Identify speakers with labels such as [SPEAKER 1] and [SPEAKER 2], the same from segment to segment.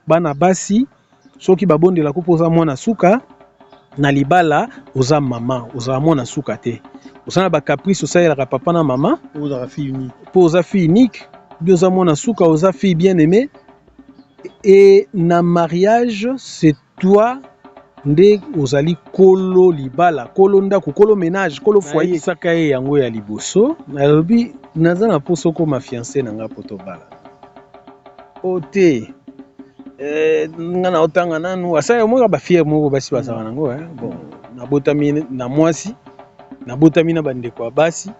[SPEAKER 1] bana basi soki babondela ko poza mwana suka na libala oza mama oza mwana suka te osana ba caprice osalelaka papa na mama
[SPEAKER 2] oza fille unique
[SPEAKER 1] poza fille unique oza mwana suka oza fille bien aimée et na mariage c'est toi nde ozali kolo libala kolo ndako kolo ménage kolo foyer saka ye yango ya liboso nalobi naza na poso ko ma fiancé na nga poto bala ote nga na otanga nanu asaya moko ba fière moko basi basaka nango bon nabotami na mwasi nabotami na bandeko ya basi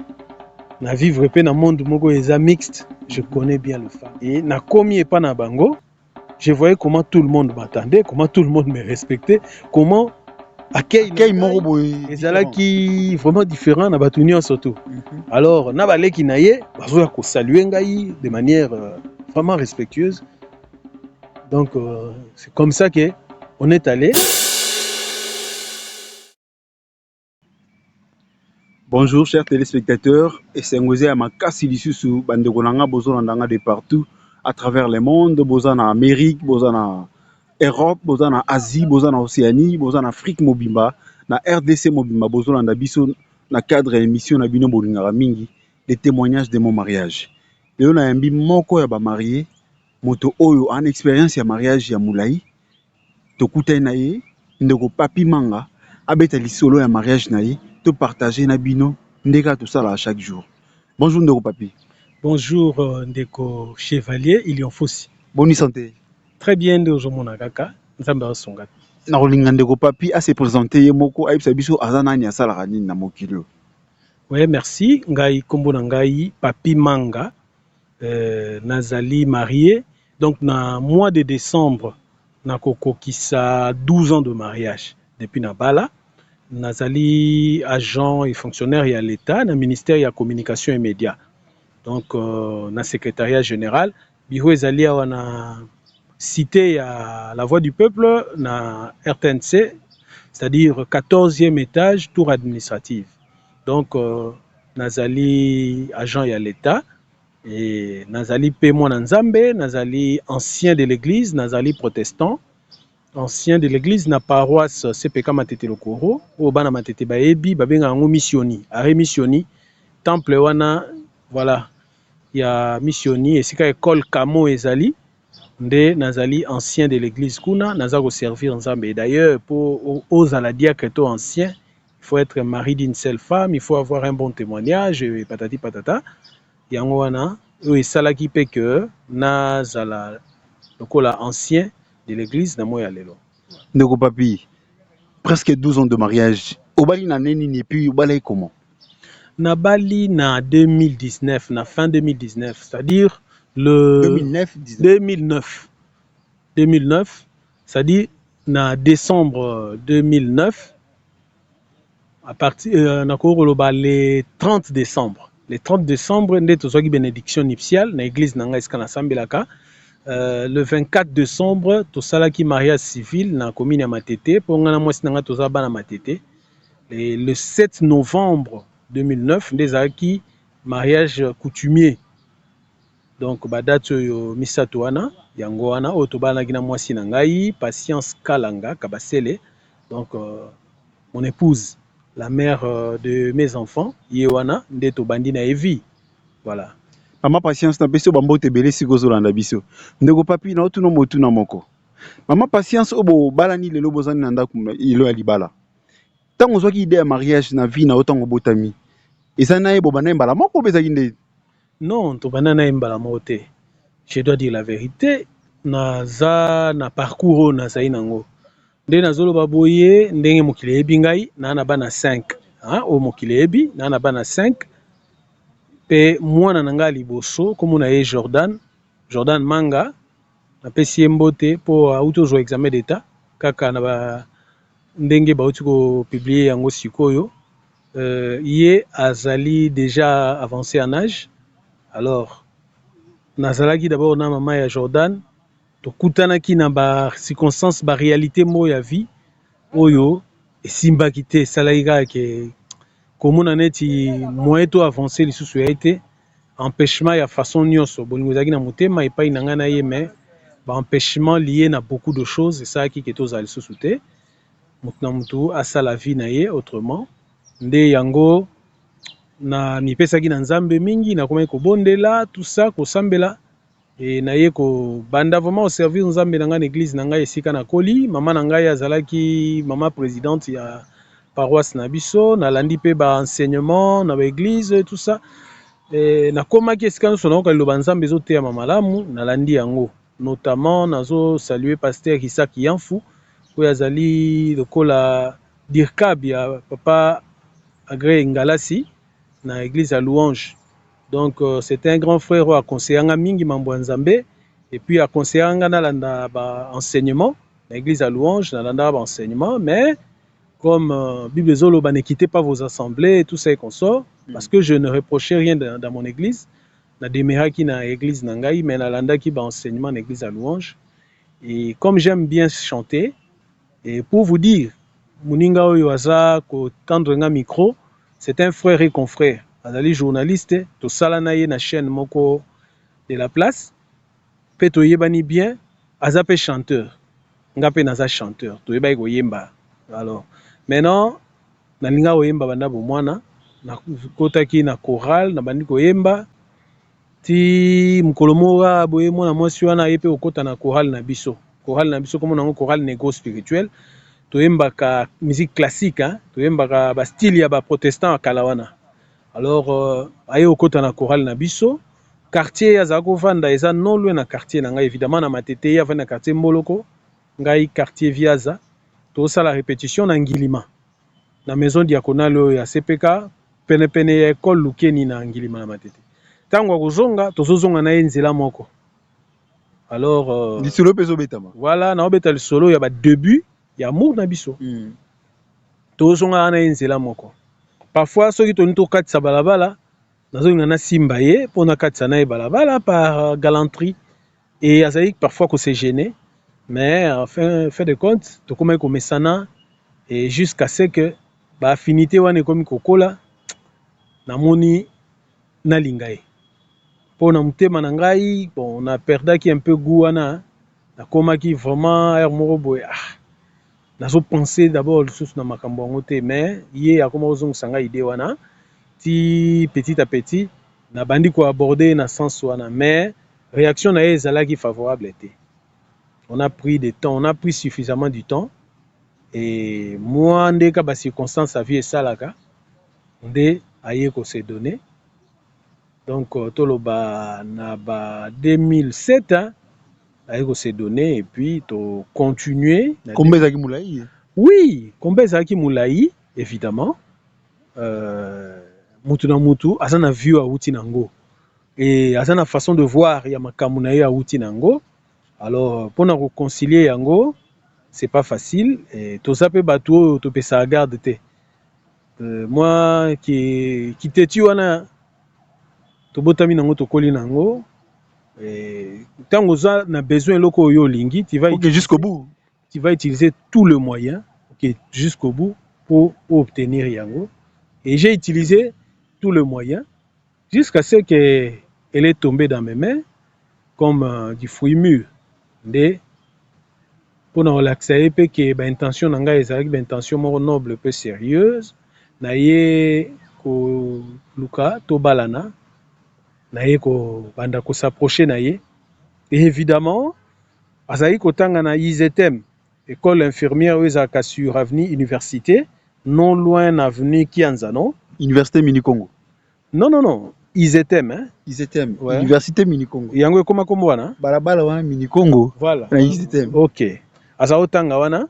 [SPEAKER 1] na vivre pe na monde moko eza mixte je connais bien le femme et na komi epa na bango je voyais comment tout le monde m'attendait, comment tout le monde me respectait, comment accueil moko boye ezalaki vraiment différent na batu nyonso surtout. Alors na baleki na ye bazoya ko saluer ngai de manière vraiment respectueuse. Donc c'est comme ça que on est allé.
[SPEAKER 2] Bonjour chers téléspectateurs, et c'est ngozé à makasi lisusu bandeko nanga bozolanda de partout à travers le monde, bozana Amérique, bozana Europe, bozana Asie, bozana Océanie, bozana Afrique mobimba, na RDC mobimba bozolanda biso na cadre émission na bino bolingaka mingi les témoignages de mon mariage. Leo na yambi moko ya ba marié, moto oyo en expérience ya mariage ya mulai, tokutai na ye ndeko Papi Manga abeta lisolo ya mariage na ye. Te partager na bino ndeka tout ça là chaque jour. Bonjour Ndeko Papi.
[SPEAKER 1] Bonjour Ndeko Chevalier, il y en faut aussi.
[SPEAKER 2] Bonne santé.
[SPEAKER 1] Très bien de ozomona kaka, nzambe asonga.
[SPEAKER 2] Na rolinga Ndeko Papi a se présenter ye moko ayebisa biso azana ni asala nini na mokilo.
[SPEAKER 1] Oui, merci. Ngai kombo na ngai Papi Manga. Nazali marié. Donc na mois de décembre na kokokisa 12 ans de mariage depuis na bala. Nazali agent et fonctionnaire à l'État, dans le ministère de la communication et médias. Donc, dans le secrétariat général, Biro Ezali a cité à la Voix du Peuple, dans RTNC, c'est-à-dire 14e étage, tour administrative. Donc, Nazali agent à l'État, et Nazali Pemo Nzambe, Nazali ancien de l'église, Nazali protestant. Ancien de l'église na paroisse CPK Matete Lokoro o bana Matete baebi babenga ngo missioni are missioni temple wana voilà ya missioni esika école Kamo ezali nde nazali ancien de l'église kuna naza ko servir Nzambe d'ailleurs pour aux à la diacre ancien il faut être mari d'une seule femme il faut avoir un bon témoignage et patati patata yango wana o esalaki pe que nazala lokola ancien de l'église na moya lelo.
[SPEAKER 2] Ndeko Papi, presque 12 ans de mariage. Obali na neni ni puis obali comment?
[SPEAKER 1] Na bali na 2019, na fin 2019, c'est-à-dire le 2009, c'est-à-dire na décembre 2009 à partir na koloba le 30 décembre. Le 30 décembre nde tozwaki bénédiction nuptiale na église na ngai esika na sambelaka. Le 24 décembre, tout ça qui mariage civil na commune à Matete, pour nga na mwasi na nga toza bana Matete. Et le 7 novembre 2009, des aki mariage coutumier. Donc badate yo misato wana, yango wana otobana gina mwasi na ngai, Patience Kalanga Kabasele. Donc mon épouse, la mère de mes enfants, yewana ndeto bandi na evi. Voilà.
[SPEAKER 2] Mama Patience na beso bambote belé sikozolanda biso. Ndeko Papi na otu no motu na moko. Mama Patience obo balani lelo bozani na ndaku ilo ya libala. Tango zwaki idée ya mariage na vie na otango botami. Eza na ye bobana mbala moko bezaki nde.
[SPEAKER 1] Non, to banana mbala moko te. Je dois dire la vérité, naza na parcours na zayi nango. Nde nazolo baboye ndenge mokili ebi ngai na bana 5. Hein, o mokili ebi na bana 5. Pe mwana na nga liboso komona ye Jordan Manga na pesi mbote po auto zo examen d'état kaka na ba ndenge ba uti ko publier yango sikoyo ye azali déjà avancé en âge. Alors nazalaki d'abord na mama ya Jordan to kutanaki na ba circonstances ba réalité mo ya vie oyo esimbaki te salaika ke komona neti moyeto avancé lisusu ya été empêchement ya façon nyonso bolingo ezaki na motema epai na nga na ye mais empêchement lié à beaucoup de choses, c'est ça qui est aux alliés sous-souté. Mutu asa la vie naie autrement. Nde yango na mipesa ki na nzambe mingi na komai ko bondela tout ça ko sambela et naie ko banda vraiment au service nzambe na ngana église na ngai esika na koli mama na ngai azalaki mama présidente ya paroisse na biso na landi pe ba enseignement na ba église tout ça et na komaki esika so na ko loba nzambe zote ya mamalamu na landi yango notamment nazo saluer pasteur Isaac Yanfu ko yazali lokola dirkab ya papa Agré Ngalasi na église à Louange. Donc c'était un grand frère à conseiller mingi mambo nzambe et puis à conseiller na landa ba enseignement na église à Louange na landa ba enseignement mais comme Bible zolo ne quittez pas vos assemblées et tout ça et consort parce que je ne reprochais rien dans mon église na demeuraki na église nangai mais na landa ki ba enseignement na église à Louange et comme j'aime bien chanter et pour vous dire Muninga oyo aza ko tendre nga micro, c'est un frère et confrère. Azali journaliste, to sala na ye na chaîne moko de la place. Pe to yebani bien, aza pe chanteur. Nga pe naza chanteur. To yeba ko yemba. Alors, maintenant na linga oyemba banda bo mwana na kotaki na chorale na bandi ko yemba ti mkolomora boye mwana mwasi wana ye pe okota na chorale na biso. Chorale na biso comme na chorale négo spirituel. Toyembaka musique classique, hein? Toyembaka ba style ya ba protestant kalawana. Alors aye okota na chorale na biso, quartier ya zako vanda eza non loin na quartier na ngai évidemment na matete ya vanda quartier Mboloko, ngai quartier Viaza, to sala répétition na Ngilima. Na maison diaconale ya CPK, pene ya école Lukeni na Ngilima na matete. Tango kozonga, tozozonga na nzela moko. Alors
[SPEAKER 2] lisolo peso betama.
[SPEAKER 1] Voilà, na obeta lisolo ya ba début ya amour na biso. Tozonga ana nzela moko. Parfois soki toni to katisa balabala, nazonga na simba ye pona katisa na balabala par galanterie et azali parfois ko se gêner, mais enfin fait de compte to komai ko mesana et jusqu'à ce que ba affinité wana komi kokola namoni na lingaye. Pona mutema na ngai, bon on a perdaki un peu goût wana, na komaki vraiment air moko boy nazo penser d'abord le sous na makambo ngote mais yé a comment ozong sanga idée wana ti petit à petit na bandi ko aborder na sens wana mais réaction na ezalaki favorable était. On a pris du temps, on a pris suffisamment du temps et moi ndeka ba circonstance à vie et salaka ndé aye ko se donner. Donc toloba na ba 2007 hein, aye s'est donné et puis to continuer.
[SPEAKER 2] Combien zaki moulaï?
[SPEAKER 1] Oui, combien zaki moulaï évidemment. Mutu na mutu azana view a uti nango et azana façon de voir ya makamu na ye a uti nango. Alors pour na réconcilier yango c'est pas facile et to sape bato to pesa garde te. Moi qui teti wana to botami nango to koli nango. Tant que tu as besoin de tu vas
[SPEAKER 2] jusqu'au bout.
[SPEAKER 1] Tu vas utiliser tous les moyens jusqu'au bout pour obtenir yango. Et j'ai utilisé tous les moyens jusqu'à ce qu'elle est tombée dans mes mains comme du fruit mûr. Pour nous relaxer, que l'intention nanga est une intention noble, peu sérieuse. Naye ko luka to balana. Naye ko banda ko s'approcher naye et évidemment azali ko tanga na IZM école infirmière ezaka sur avenue université non loin avenue Kianzano
[SPEAKER 2] université mini Congo.
[SPEAKER 1] Non IZM hein
[SPEAKER 2] IZM ouais. Université mini Congo
[SPEAKER 1] yango koma kombo wana
[SPEAKER 2] balabala wana mini Congo
[SPEAKER 1] voilà
[SPEAKER 2] na IZM.
[SPEAKER 1] OK azali tanga wana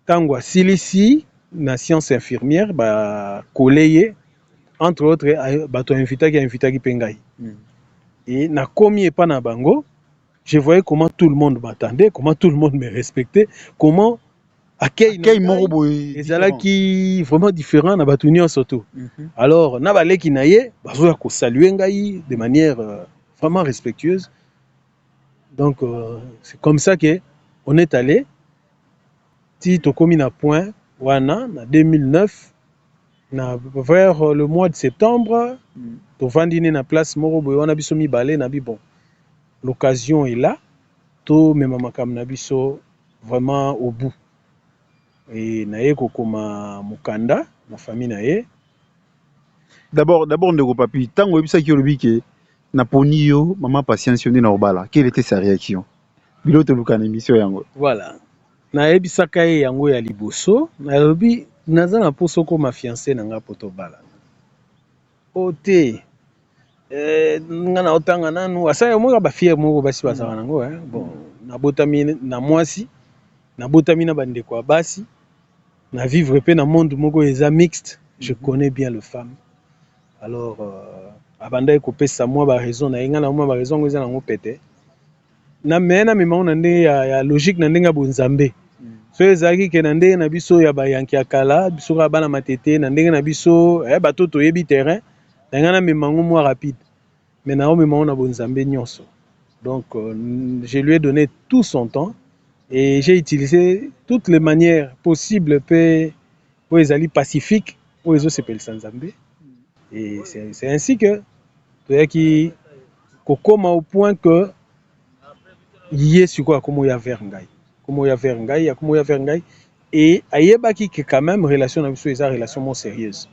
[SPEAKER 1] tangwa silisi na science infirmière ba collègue entre autres bato invitaki pengai. Et na komi epa na bango, je voyais comment tout le monde m'attendait, comment tout le monde me respectait, comment accueil
[SPEAKER 2] morobo
[SPEAKER 1] ezalaki vraiment différent na bato nyonso surtout. Alors na baleki na ye bazoya ko saluer ngai de manière vraiment respectueuse. Donc c'est comme ça que on est allé ti to komi na point wana na 2009 vers le mois de septembre, to vandine na place moko boy wana biso mibale na bi bon. L'occasion est là. to mema makambo na biso vraiment au bout. Et na ye kokoma mukanda na famille na ye.
[SPEAKER 2] D'abord ndeko papi, tango ebisaki olobi ke na poni yo mama patience yo na obala, quelle était sa réaction? Biloto lukana émission yango.
[SPEAKER 1] Voilà. Na ebisaka ye yango ya liboso, na lobi naza na poso ko ma fiancé na nga poto bala. Ote nga na otanga nanu asaya mo ba fier moko basi basaka nango bon na botami na mwasi na botami na bandeko basi na vivre pe na monde moko eza mixte. Je connais bien le femme. Alors abanda ekopesa moi ba raison na nga na moi ba raison ngo eza nango pété na mena mema na ndenge ya logique na ndenge bonzambe. So ezaki ke na ndenge na biso ya ba yanki ya kala biso ka bana matete na ndenge na biso bato toyebi terrain na nga na mema ngo moi rapide. Mais na mema ngo na bonzambe nyonso. Donc je lui ai donné tout son temps et j'ai utilisé toutes les manières possibles pour les alliés pacifiques pour les autres Nzambe. Et c'est ainsi que qui kokoma au point que yé sur quoi comme ya vers ngai comme ya vers ngai ya comme ya vers ngai et ayebaki que quand même relation avec eza relation moins sérieuse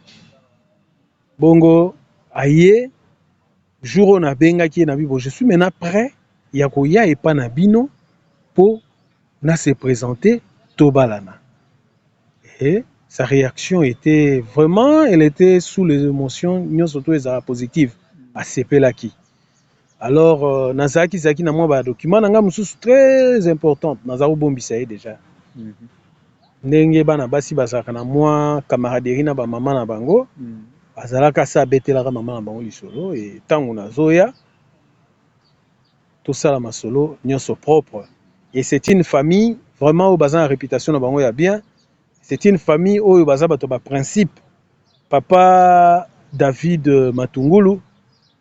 [SPEAKER 1] bongo aye jour na bengaki na bibo je suis maintenant prêt ya koya et pas na bino pour na se présenter tobalana. Et sa réaction était vraiment, elle était sous les émotions, nous surtout les positives à Sepelaki. Alors nazaki zaki na moi ba document nanga mususu très importante nazaro bombisaye déjà. Ndenge bana basi bazaka na moi camaraderie na ba maman na bango azalaka sa betelaka maman na bango lisolo et tango nazoya tout ça la masolo nyonso propre. Et c'est une famille vraiment au bazan la réputation na bango ya bien. C'est une famille où baza bato ba principe. Papa David Matungulu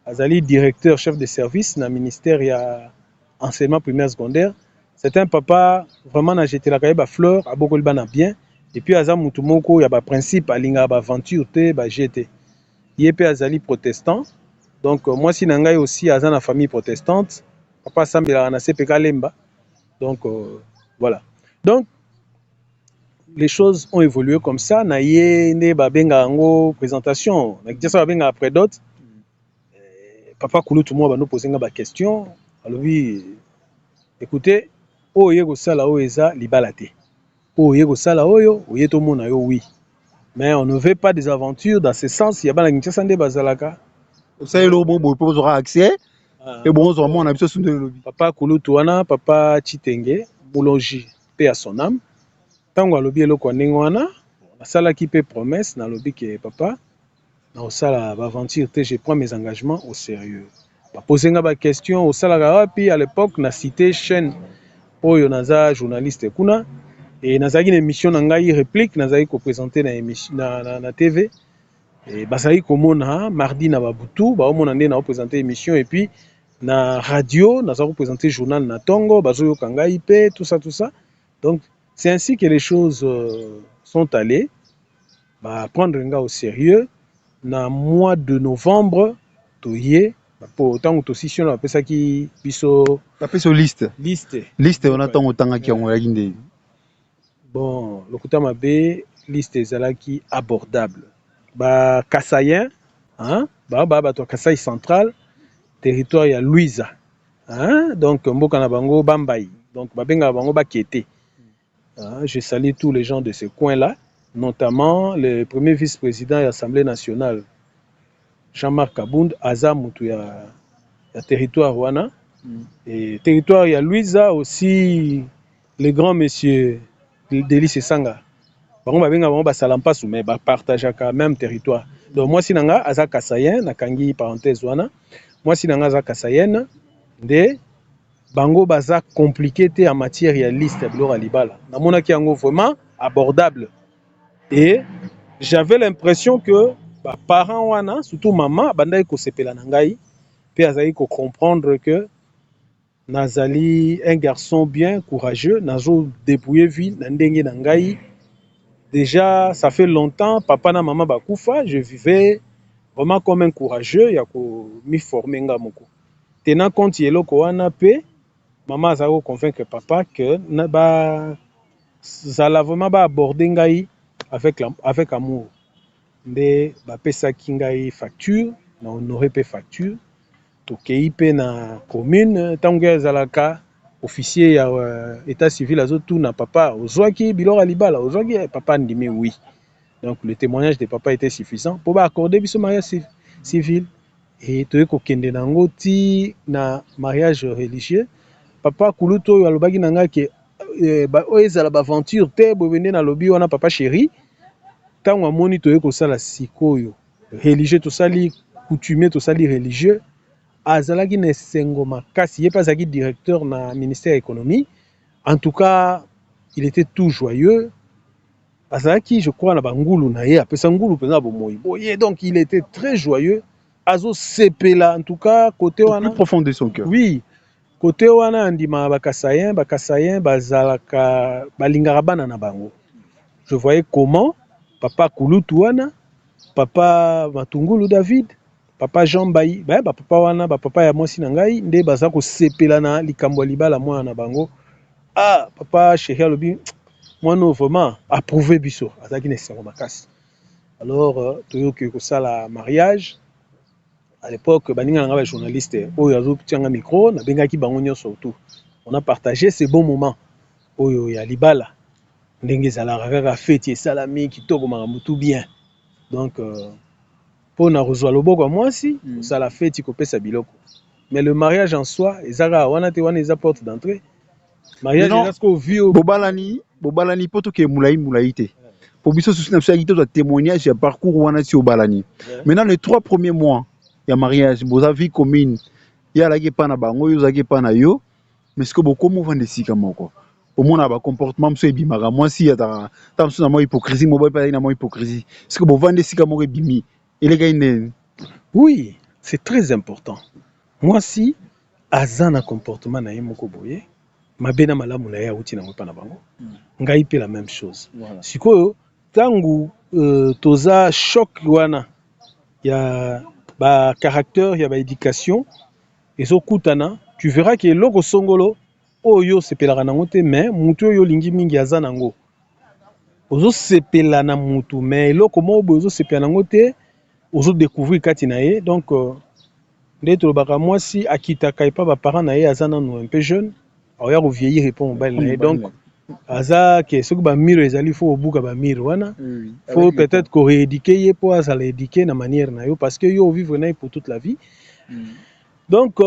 [SPEAKER 1] azali directeur chef de service na ministère ya enseignement primaire secondaire. C'est un papa vraiment na jeté la ba fleur a beaucoup bana bien et puis aza mutu moko ya ba principe alinga ba aventure te ba jeté. Yepé azali protestant. Donc moi si nangai aussi aza na famille protestante. Papa sambela na CPK Lemba. Donc voilà. Donc les choses ont évolué comme ça. Na ye ne babenga ngo présentation. Na kitesa babenga après d'autres. Papa Kouloutou moi ba nous poser nga ba question. Alors oui, écoutez, o yego sala o eza libala te. O yego sala oyo, o yeto mona yo oui. Mais on ne veut pas des aventures dans ce sens. Il y a pas la kitesa nde bazalaka.
[SPEAKER 2] Ça est le bon pour aura accès. Et bon on a besoin de lobby.
[SPEAKER 1] Papa Kouloutou wana, papa Chitenge, boulanger, paix à son âme. Tango alobi eloko ndenge wana nasalaki pe promesse na lobi ke papa na osala ba aventure te je prends mes engagements au sérieux ba poser nga ba question osalaka wapi à l'époque na cité chaîne oyo naza journaliste kuna et nazaki na émission na ngai réplique nazaki ko présenter na émission na TV et basaki komona mardi na babutu ba omona ndé na présenter émission et puis na radio nazaki présenter journal na tongo bazoyo kangai pe tout ça donc c'est ainsi que les choses sont allées. Bah, prendre un gars au sérieux. Dans le mois de novembre, pour autant que si on appelle ça qui biso.
[SPEAKER 2] Appelle sur liste. Liste on attend autant qui ont regardé.
[SPEAKER 1] Bon, le coup mabé liste est qui abordable. Bah Kassayen, hein? Bah toi Kassai central, territoire ya Louisa, hein? Donc mboka na bango Bambaï. Donc babenga bango bakete. Je salue tous les gens de ce coin-là, notamment le premier vice-président de l'Assemblée nationale, Jean-Marc Kabound, Aza Moutuya, territoire Wana. Et territoire, il y a Louisa aussi, le grand monsieur Délice Sanga. Par contre, il y a Salampasu, mais ils partagent le même territoire. Donc, moi, si je suis Aza Kassayen, Nakangi, parenthèse Wana, moi, si je suis Aza Kassayen, de bango baza compliqué en matière réaliste bilora libala namona ki yango vraiment abordable et j'avais l'impression que ba parents wana surtout maman bandai ko sepela na ngai pe azali ko comprendre que nazali un garçon bien courageux nazo débrouiller vie na ndenge na ngai déjà ça fait longtemps papa na maman bakufa je vivais vraiment comme un courageux ya ko mi former nga moko tenant compte yeloko wana pe maman a convaincre papa que ça l'a vraiment abordé ngai avec amour. Nde bapesa kingai facture na honoré pe facture to keipe na commune tango ezalaka officier ya état civil azotu na papa ozwaki biloko libala ozwaki papa ndimi oui. Donc le témoignage de papa était suffisant pour accorder biso mariage civil et to ekokende nango ti na mariage religieux. Papa kuluto oyo alobaki na ngai ke oyo ezala baventure te bobende na lobi wana papa chéri ntango amoni toye kosala sikoyo religieux tosali coutumier tosali religieux azalaki na esengo makasi ye mpe azalaki directeur na ministère économie. En tout cas il était tout joyeux azalaki je crois na bangulu na ye apesa ngulu mpenza bomoi boye donc il était très joyeux azosepela en tout cas côté wana
[SPEAKER 2] plus profond de son cœur.
[SPEAKER 1] Oui. Côté wana andima bakasayen bazalaka balingaka bana na bango. Je voyais comment papa Kulutu wana, papa Matungulu David, papa Jean Bayi, papa wana, papa ya mwasi na ngai nde baza ko sepela na likambo libala mwana na bango. Ah, papa chéri alobi mwana vraiment approuvé biso, azaki na sengo makasi. Alors toyoki ko sala mariage. À l'époque, baninga nga ba journaliste oyo azotianga micro na bengaki bango nyonso surtout. On a partagé ces bons moments oyo ya libala. Ndenge ezalaka kaka feti esalami kitoko makambo tout bien. Donc pour na kozwa loboko ya mwasi osala feti kopesa biloko. Mais le mariage en soi ezaka wana te wana eza porte d'entrée. Mariage est ce qu'on vit au
[SPEAKER 2] bobalani poto ke mulai te. Pour biso souci na biso ya témoignage ya parcours wana ti obalani. Maintenant les 3 premiers mois ya mariage boza vie commune ya alaki pa na bango yo zaki pa na yo mais ce que bokomo vande sika moko omona ba comportement mso ebimaka mwasi ya ta mso na mo hypocrisie mobali pa na mo hypocrisie ce que bovande sika moko ebimi eleka ine.
[SPEAKER 1] Oui, c'est très important. Mwasi aza na comportement na ye moko boye mabe na malamu na ye auti na pa na bango ngai pe la même chose. Voilà. Sikoyo tangu toza choc wana ya ba caractère ya ba éducation ezokutana tu verras que loko songolo oyo sepelaka nango te mais mutu oyo lingi mingi aza nango ozo sepela na mutu mais loko mo ozo sepela nango te ozo découvrir kati na ye. Donc nde tolobaka mwasi akitaka epa ba parents na ye aza nanu un peu jeune oya ko vieillir répond mobali na ye donc aza ke soki ba miro ezali faut obuka ba miro wana faut peut-être ko rééduquer ye po azala éduquer na manière na yo parce que yo vivre na pour toute la vie. Donc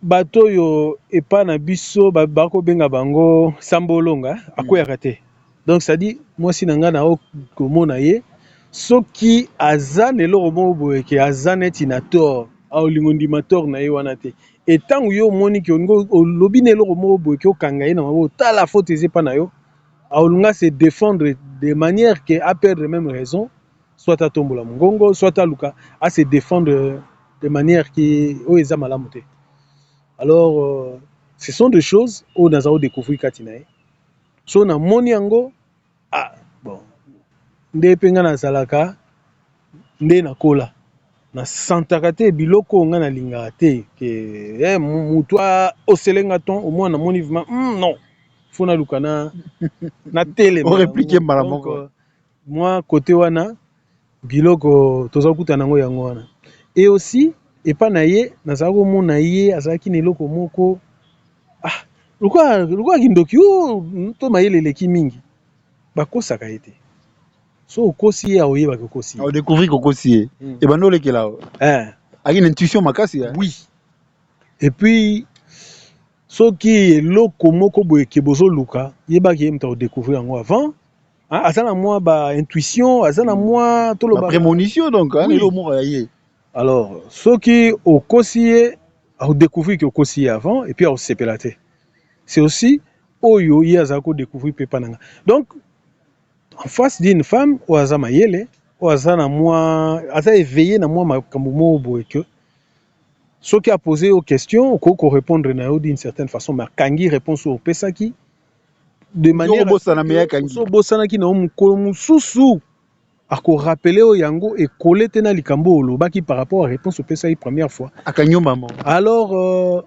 [SPEAKER 1] bato yo epa na biso bako benga bango sambolonga akoyaka te. Donc ça dit mwasi na nga na komona ye soki aza lelo mo boye ke aza neti na tort a olingo ndima tort na ye wana te. Et tant que yo moni ki lobi ne loko mo boye ki okanga ye na mabo tala faute ezepa na yo aolunga se défendre de manière que a perdre même raison soit à tombola mongongo soit à luka à se défendre de manière qui o eza malamu te. Alors ce sont des choses où nous avons découvert katina ye so na moni yango ah bon nde penga na zalaka nde na kola na santaka te biloko nga na lingaka te ke mutu oselenga ton au moins na moni vivement non faut na luka na tele
[SPEAKER 2] on répliquer malamu
[SPEAKER 1] moi côté wana biloko toza kuta nango yango wana et aussi epa na ye nazala komona ye azalaki na eloko moko ah lokwa kindoki to mayele eleki mingi bakosaka ye te so okosi ye aoyebaka okosi ye
[SPEAKER 2] découvrir kokosi ye ebanda olekela aki na intuition makasi
[SPEAKER 1] oui et puis soki eloko moko boye ke bozoluka yebaki ye moto akodécouvrir yango avant aza na mwa ba intuition aza na mwa toloba
[SPEAKER 2] prémonition donc elo moko ya ye.
[SPEAKER 1] Alors soki okosi ye akodécouvrir ke okosi ye avant et puis aosepela te c'est aussi oyo ye azala kodécouvrir pe pananga. Donc en face d'une femme ou aza mayele ou aza na mwa aza éveillé na mwa makambo moko boye ke soki a posé aux questions ko répondre na yo d'une certaine façon mais kangi réponse au pesaki de manière so bosanaki na mukolo mususu ako rappeler o yango et coller te na likambo olobaki par rapport à réponse au pesaki première fois
[SPEAKER 2] akanyomba.
[SPEAKER 1] Alors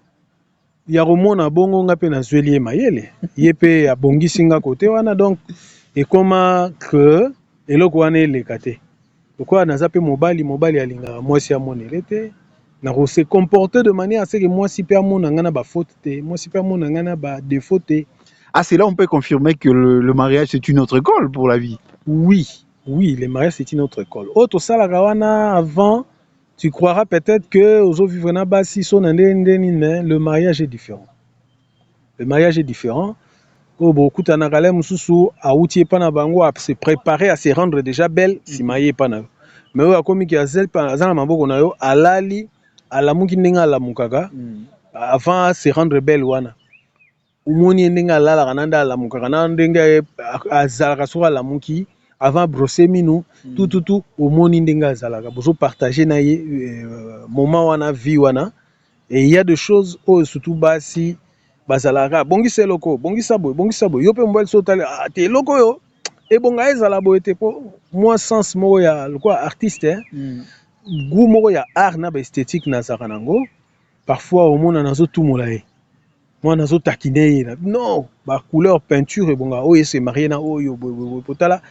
[SPEAKER 1] ya komona bongo nga pe nazweli ye mayele ye pe abongisi nga kote wana donc ekoma que eloko wana eleka te lokola naza pe mobali alingaka mwasi amonele te nakose comporter de manière à ce que mwasi pe amona nga na bafaute te mwasi pe amona nga na badéfaut te.
[SPEAKER 2] Ah, c'est là on peut confirmer que le mariage c'est une autre école pour la vie.
[SPEAKER 1] Oui, le mariage c'est une autre école. Autre salagawana avant, tu croiras peut-être que aux vivre na basi son mais le mariage est différent. Le mariage est différent. Beaucoup de mususu auti pa na bango à se préparer à se rendre déjà belle si marié pa na. Mais oyo akomi ki azel pa azana maboko na yo alali alamuki ndenga alamukaka avant à se rendre belle wana. Umoni ndenga alala kananda alamukaka na ndenga azalaka so alamuki avant brosser minou tout umoni ndenga azalaka bozo partager na ye moment wana vie wana et il y a des choses surtout basi bazalaka bongisa eloko bongisa boy yo pe mobali so tali te eloko yo ebonga ezala boy te po moi sens moko ya lokwa artiste goût moko ya art na ba esthétique na zaka nango parfois omona nazo tumola ye moi nazo takine ye non ba couleur peinture ebonga oyo se marié na oyo boy potala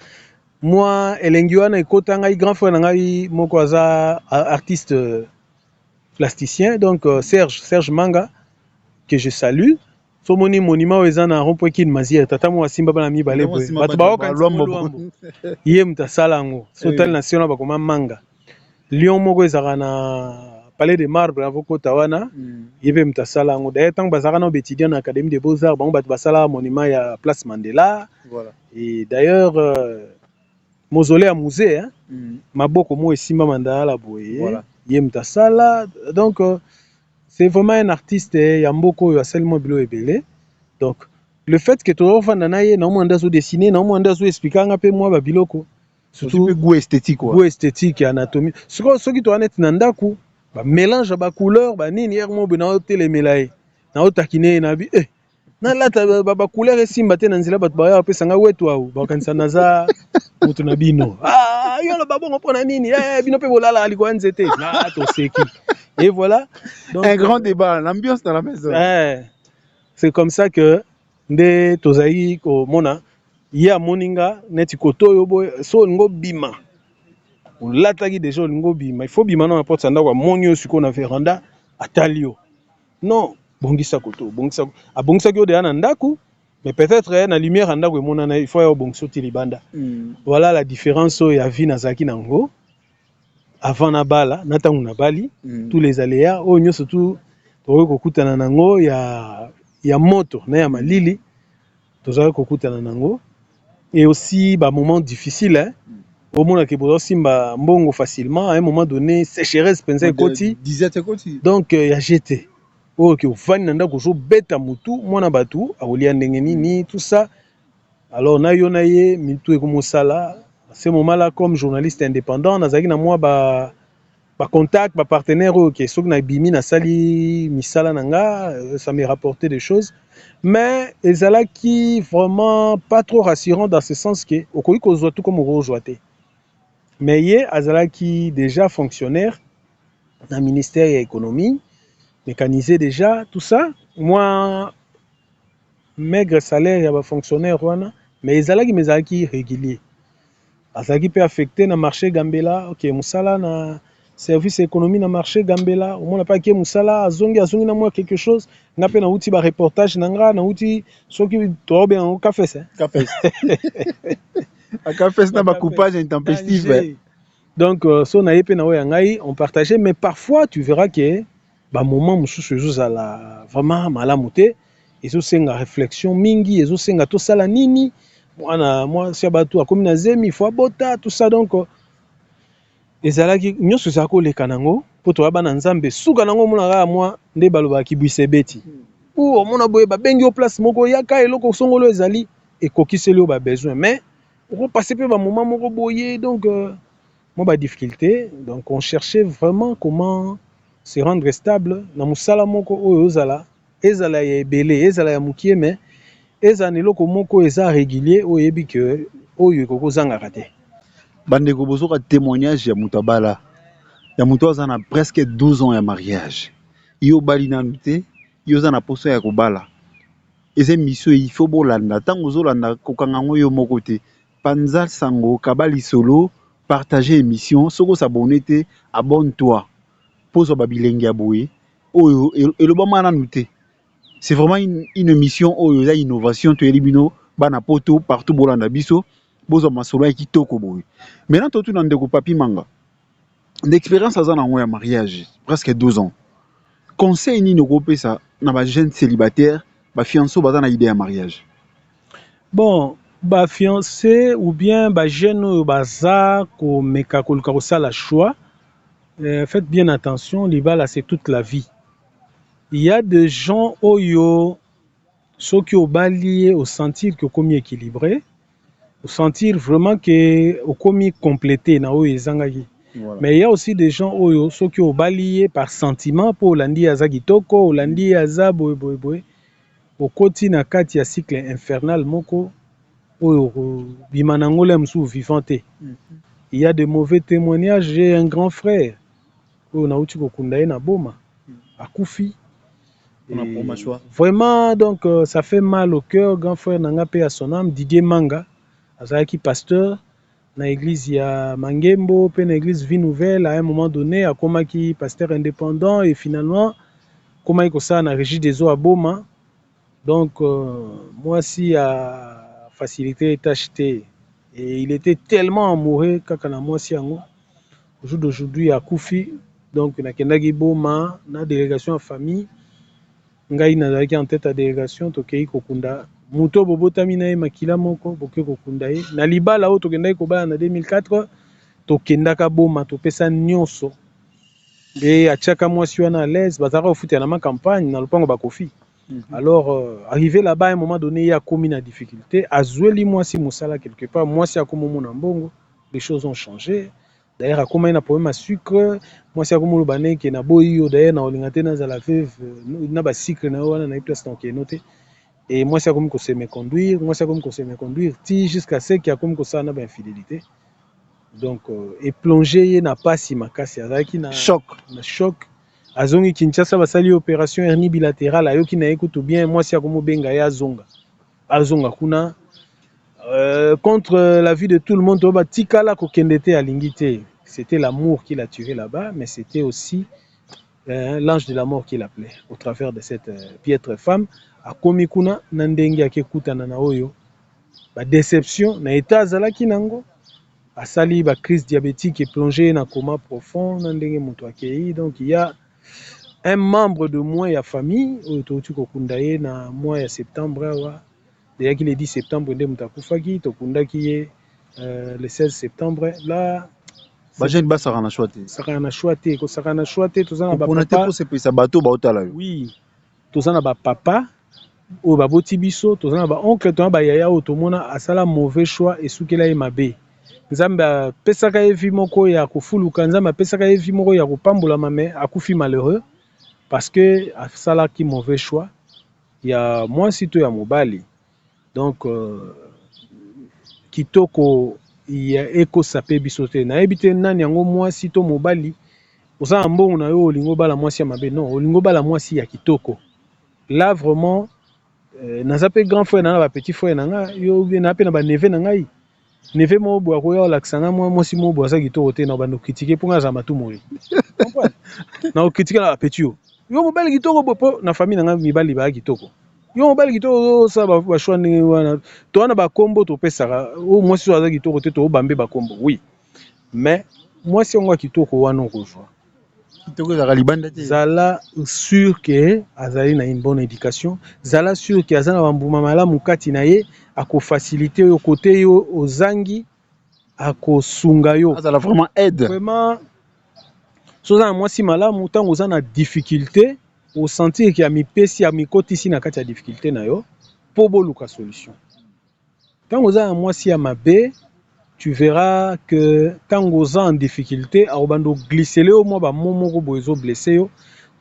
[SPEAKER 1] moi elengi wana ekota ngai grand frère na ngai moko aza artiste plasticien donc Serge Manga que je salue. So moni monument wezana rompo kin mazia tata mo simba bana mi bale boy batu ba oka lwambo ye mtasala ngo so tel national ba koma manga lion moko ezaka na palais de marbre avoko tawana yebe mtasala ngo d'ailleurs tant bazaka na étudiant na académie des beaux-arts bango batu basala monument ya place Mandela voilà et d'ailleurs mausolée à musée hein maboko mo esimba mandala boy voilà ye mtasala donc c'est vraiment un artiste Yamboko Yaselmo Bilo Ebele. Donc le fait que tu vas naye na mwanda zo dessiner na mwanda zo expliquer nga pe moi ba biloko
[SPEAKER 2] surtout goût esthétique quoi.
[SPEAKER 1] Goût esthétique et anatomie. Ce qui to anet nandaku ba mélange ba couleur ba nini hier mo bina tele melaye. Na otakine na bi na lata ba couleur esimba te na nzela bat ba ya pesa nga wetu au ba kanisa naza mutu na bino. Ah yo lo babongo pona nini bino pe bolala aliko nzete na to seki. Et voilà.
[SPEAKER 2] Donc, un grand débat, l'ambiance dans la maison.
[SPEAKER 1] C'est comme ça que nde tozayi ko mona ya moninga neti koto yo boy so ngo bima. Lataki déjà ngo bima. Il faut bima na porte sanda kwa monyo siko na veranda atalio. Non, bongisa koto, bongisa abongisa ko de na ndaku mais peut-être na lumière andako mona na il faut ya bongso tilibanda. Voilà la différence ya vie na zaki nango. Avant na bala natangu na bali tous les aléas onyo surtout tozo kokutana nango ya moto na ya malili tozo kokutana nango et aussi ba moment difficile hein au moment que bozo simba mbongo facilement à un moment donné sécheresse penza ekoti
[SPEAKER 2] disette ekoti
[SPEAKER 1] donc ya jeté que ofani nanda ko zo beta mutu mwana batu akolia ndenge nini tout ça alors na yo na ye mitu ekomosala à ce moment-là, comme journaliste indépendant, nazaki na moi ba contact, ba partenaire OK, sok na bimi na sali misala nanga, ça me rapportait des choses, mais ezala qui vraiment pas trop rassurant dans ce sens que okoki kozwa tout comme ozwate. Mais ye azala qui déjà fonctionnaire dans le ministère de l'économie, mécanisé déjà tout ça. Moi maigre salaire ya ba fonctionnaire wana, mais ezala qui régulier. Azaki peut affecter na marché Gambela, OK, musala na service économie na marché Gambela, au moins pas que musala azongi na moi quelque chose, nga pe na uti ba reportage nanga na uti soki to bien au café ça.
[SPEAKER 2] Café. A café na ba coupage intempestif.
[SPEAKER 1] Donc so na yepe na oya ngai on partageait mais parfois tu verras que ba moment mususu ezala vraiment malamu te, ezo senga réflexion mingi, ezo senga to sala nini. Moi si abatu akomi na zemi il faut abota tout ça donc ezalaki nyonso ezako leka nango po to bana nzambe suka nango mona kaka moi nde balobaki bwise beti ou mona boye ba bengi au place moko yaka eloko songolo ezali ekokiseli o ba besoin mais on passer pe ba moment moko boye donc moi ba difficulté donc on cherchait vraiment comment se rendre stable na musala moko oyo ezala ya ebele ezala ya mukie mais eza neloko moko eza régulier oyebi que oyo kokozanga te.
[SPEAKER 2] Bandeko bozoka témoignage ya mutabala ya muto azana presque 12 ans ya mariage yo bali nanu te yoza na poso ya kobala eza mission il faut bolanda ntango ozolanda kokanga ngo yo moko te panza sango kabali solo partager émission soki osabone te abonne-toi pozwa babilenge ya boye oyo elobama nanu te. C'est vraiment une mission oyo eza innovation toyeli bino bana poto partout bolanda biso bozwa masolo ya kitoko boye. Maintenant totuna ndeko Papi Manga d'expérience aza nango ya mariage presque 12 ans. Conseil nini okopesa na ba jeune célibataire ba fiancé baza na idée ya mariage?
[SPEAKER 1] Bon, ba fiancé ou bien ba jeune oyo baza ko meka koluka kosala choix, faites bien attention, libala c'est toute la vie. Il y a des gens oyo ceux qui ont balayé au sentir que comme équilibré, au sentir vraiment que au comme complété na oyo ezangaki. Voilà. Mais il y a aussi des gens oyo ceux qui ont balayé par sentiment pour landi aza kitoko, landi aza boy boy boy. Au koti na kati ya cycle infernal moko oyo bimanangole msou vivante. Il y a de mauvais témoignages. J'ai un grand frère oyo na uti kokunda ye na boma akufi. Vraiment donc ça fait mal au cœur. Grand frère nanga pe à son âme Didier Manga azalaki pasteur na église ya Mangembo pe na église Vie Nouvelle. À un moment donné akomaki pasteur indépendant et finalement komaki kosala na régie des eaux à Boma. Donc moi si a facilité est acheté et il était tellement amoureux kaka na moi si yango au jour d'aujourd'hui à Koufi. Donc na kendaki Boma na délégation en famille ngai nazalaki en tête à délégation tokei kokunda muto bobotami na ye makila moko boke kokunda ye na libala oyo tokendaki kobala na 2004 tokendaka Boma topesa nyonso et atiaka mwasi wana à l'aise bazalaka kofuta na ma campagne na lopango bakofi. Alors arrivé là-bas à un moment donné il y a commis la difficulté azweli mwasi musala quelque part mwasi akomo na mbongo les choses ont changé. D'ailleurs à comment il a problème à sucre moi c'est comme le bané qui na boyo d'ailleurs na olingate na za la veuve na ba sucre na wana na place donc noté et moi c'est comme que c'est me conduire moi c'est comme que c'est me conduire ti jusqu'à ce qu'il y a comme que ça na ba infidélité donc et plonger na pas si makasi azaki na choc azongi Kinshasa basali opération hernie bilatérale ayoki na ekutu bien moi si akomo benga ya azonga kuna contre la vie de tout le monde ba tikala ko kendete alingite. C'était l'amour qui l'a tué là-bas, mais c'était aussi l'ange de la mort qui l'appelait au travers de cette piètre femme. A komikuna nandenge akekutana na oyo ba déception na état zalaki nango asali ba crise diabétique et plongé na coma profond nandenge muto akei. Donc il y a un membre de moi et la famille oyo touti kokunda ye na mois ya septembre awa déjà qu'il est 10 septembre nde muto akufaki tokundaki ye le 16 septembre là
[SPEAKER 2] Bajene basaka na choite.
[SPEAKER 1] Saka na choite, ko saka na choite tozana ba
[SPEAKER 2] papa. Pour se pesa bateau ba otala yo.
[SPEAKER 1] Oui. Tozana ba papa o ba boti biso, tozana ba oncle tozana ba yaya o tomona asala mauvais choix et sukela ye mabe. Nzambe pesaka ye vi moko ya kofuluka, nzambe pesaka ye vi moko ya kopambola mame akufi malheureux parce que asala ki mauvais choix. Il y a moi sito ya mobali. Donc kitoko ya eko sape bisote na ebite nani yango mwasi to mobali osala mbongo na yo olingo bala mwasi ya mabe non olingo bala mwasi ya kitoko là vraiment naza pe grand frère na ba petit frère na nga yo na pe na ba neve na ngai neve mo bo akoya olaksanga mwasi mo bo asa kitoko te na bando critiquer pour nga za matu mori comprendre na critiquer na petit yo mobali kitoko bo na famille na nga mibali ba kitoko yo mobali kitoko ça ba choix ndenge wana to wana ba kombo to pesaka o mwasi so aza kitoko te to bambe ba kombo oui mais mwasi ngwa kitoko wana ko joie
[SPEAKER 2] kitoko za libanda te
[SPEAKER 1] zala sûr que azali na une bonne éducation zala sûr que azana bambuma malamu kati na ye ako faciliter yo côté yo ozangi ako sunga yo
[SPEAKER 2] azala vraiment aide
[SPEAKER 1] vraiment so za mwasi malamu tango ozana difficulté au sentir qu'il y a mi pesi ya mi kotisi na kati ya difficulté na yo po boluka solution. Quand vous avez un mois si à ma baie, tu verras que quand vous êtes en difficulté, à obando glisser le au moins ba momo bozo blessé yo,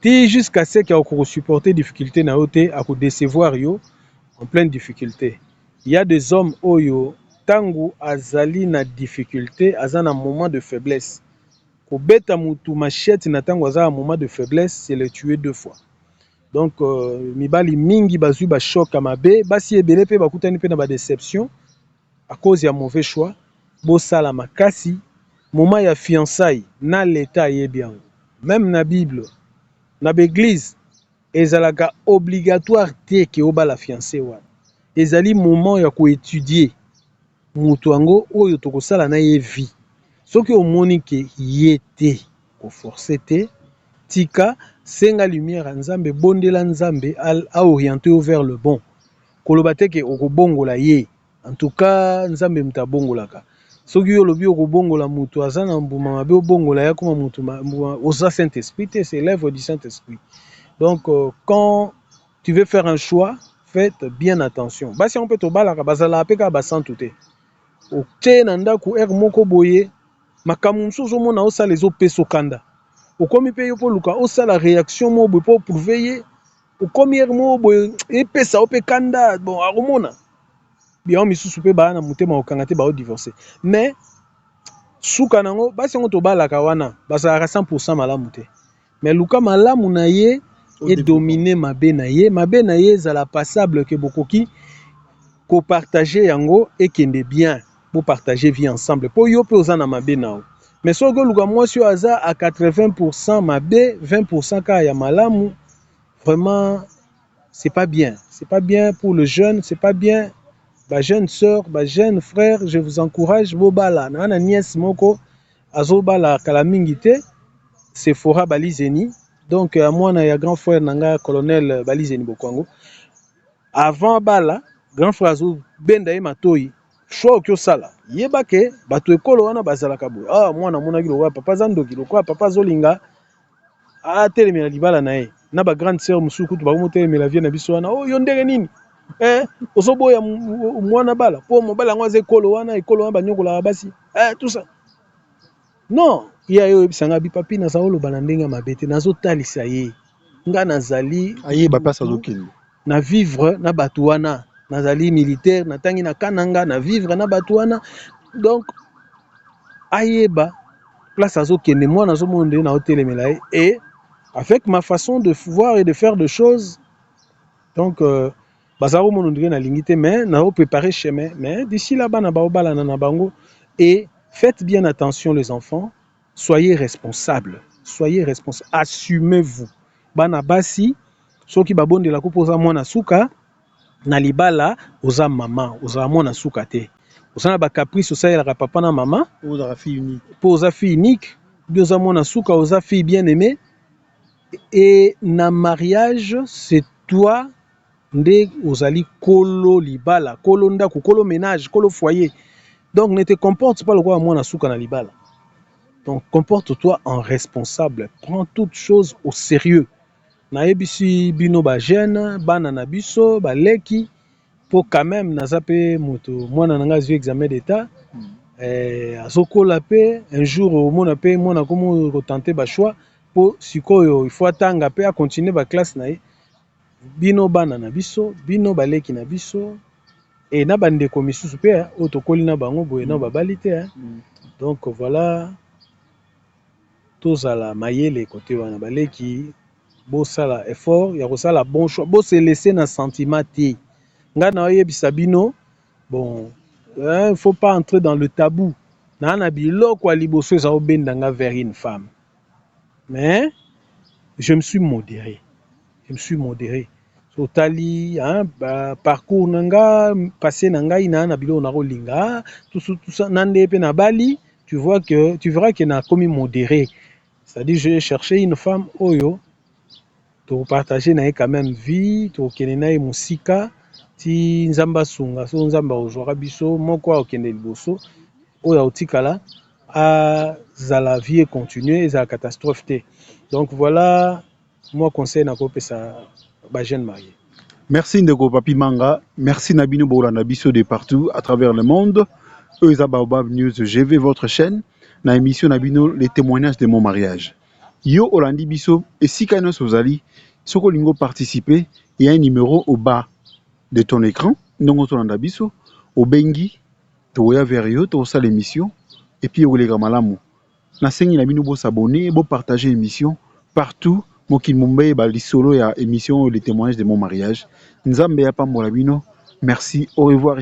[SPEAKER 1] ti jusqu'à ce qu'il y a supporter difficulté na yote à ko décevoir yo en pleine difficulté. Il y a des hommes oyo tango azali na difficulté, azana moment de faiblesse. Ko beta mutu machette na tango azana moment de faiblesse, c'est le tuer deux fois. Donc mibali mingi bazui ba choc mabe basi ebele pe bakutani pe na ba déception à cause ya mauvais choix. Bosala makasi moment ya fiançailles na l'état yebi yango. Même na Bible na l'église ezalaka obligatoire te ke obala fiancé wana. Ezali moment ya koétudier mutu yango oyo tokosala na ye vie. Soki omoni ke ye te koforce te tika senga lumière ya Nzambe bondela Nzambe a orienté vers le bon. Koloba te ke okobongola ye. En tout cas Nzambe mutabongolaka. Soki olobi okobongola mutu aza na mbuma mabe obongola ya kuma mutu oza Saint-Esprit, c'est l'œuvre du Saint-Esprit. Donc quand tu veux faire un choix, faites bien attention. Basi on peut to balaka bazala apeka basantu te. Ote na ndaku moko boye makamu msusu mona osala ezopeso kanda. Okomi pe yo po luka osala réaction mo boye po prouver ye. Okomi mo boye epesa ope kanda bon akomona. Bien misusu pe ba na mutema okanga te ba o divorcer. Mais suka nango basi on to balaka wana bazala 100% malamu te. Mais luka malamu na ye et dominer mabe na ye zala passable que bokoki ko partager yango et kende bien pour partager vie ensemble pour yo pe ozana mabe nao. Mais so go luka mwasi yo aza à 80% mabe 20% ka ya malamu, vraiment c'est pas bien pour le jeune, c'est pas bien. Ba jeune sœur, ba jeune frère, je vous encourage bobala na nièce moko azobala kala mingi te c'est fora balizeni. Donc à moi na ya grand frère nanga colonel balizeni bokwango avant bala grand frère azo benda ye matoi choix okyo sala yeba ke bato ekolo wana bazalaka boye mwana monaki lokwa papa zandoki lokwa papa zolinga atelemela libala na ye na ba grande sœur musuku kutu bakomotelemela vie na biso wana yo ndenge nini ozoboya mwana bala po mobala yango aza ekolo wana banyokolaka basi tout ça non ya yo ebisanga bipapi naza oloba na ndenge ya mabe te nazotalisa ye nga nazali
[SPEAKER 2] ayeba place azokende
[SPEAKER 1] na vivre na bato wana nazali militaire natangi na kananga na vivre na bato wana donc ayeba place azokende mwana azomona nde na otelemela ye et avec ma façon de voir et de faire de choses donc bazala komona ndenge nalingi te mais na préparer chemin mais d'ici là bana baobalana na bango et faites bien attention les enfants, soyez responsables, assumez-vous. Bana basi soki babondela ko poza mwana suka na libala oza mama oza mwana suka te. Osana ba caprice osalaka papa na mama,
[SPEAKER 2] oza fille unique.
[SPEAKER 1] Poza fille unique, oza mwana suka oza fille bien-aimée et na mariage c'est toi nde ozali kolo libala, kolo ndako, kolo ménage, kolo foyer. Donc ne te comporte pas le quoi moi na souka na libala. Donc comporte-toi en responsable, prends toutes choses au sérieux. Na ebisi bino ba jeune, bana na biso, ba leki pour quand même na zape moto mwana nanga zwi examen d'état. Azokola pe un jour au mona pe mona komo tenter ba choix pour sikoyo il faut atanga pe a continuer ba classe na ye. Bino bana na biso, bino ba leki na biso. Et na bande komisusu pe otokoli na bango boye na babali te donc voilà tozala mayele côté wana baleki bosala effort ya kosala bon choix bo se laisser na sentiment te nga na oyebisa bino bon il faut pas entrer dans le tabou na biloko ya liboso eza obendanga vers une femme mais je me suis modéré Totali, parcours nanga, passé nanga, na bilo na rolinga, tout ça, nande pe na bali, tu verras que na commis modéré. C'est-à-dire, j'ai cherché une femme, oyo, to partager na quand même vie, to kenena musika, ti nzamba sunga, so nzamba ojora biso, moko okende liboso, oya otikala, la vie continuer, za catastrophe te. Donc voilà, moi conseil na kopesa ba jeune marié.
[SPEAKER 2] Merci Ndeko Papi Manga, merci Nabino Boulana Bisso de partout à travers le monde. Eusa Baobab News GV, votre chaîne, na émission Nabino les témoignages de mon mariage. Yo Olandi Bisso et si Kainos Ozali, Soko Lingo participer, il y a un numéro au bas de ton écran, Ndongo Tolanda Bisso, au Bengi, Toya Verio, Tosa l'émission, et puis au Lega Malamu. Na sengi Nabino Bo s'abonner, Bo partager l'émission partout. Moki Mumbai ba lisolo ya émission les témoignages de mon mariage. Nzambe ya pambola bino. Merci, au revoir.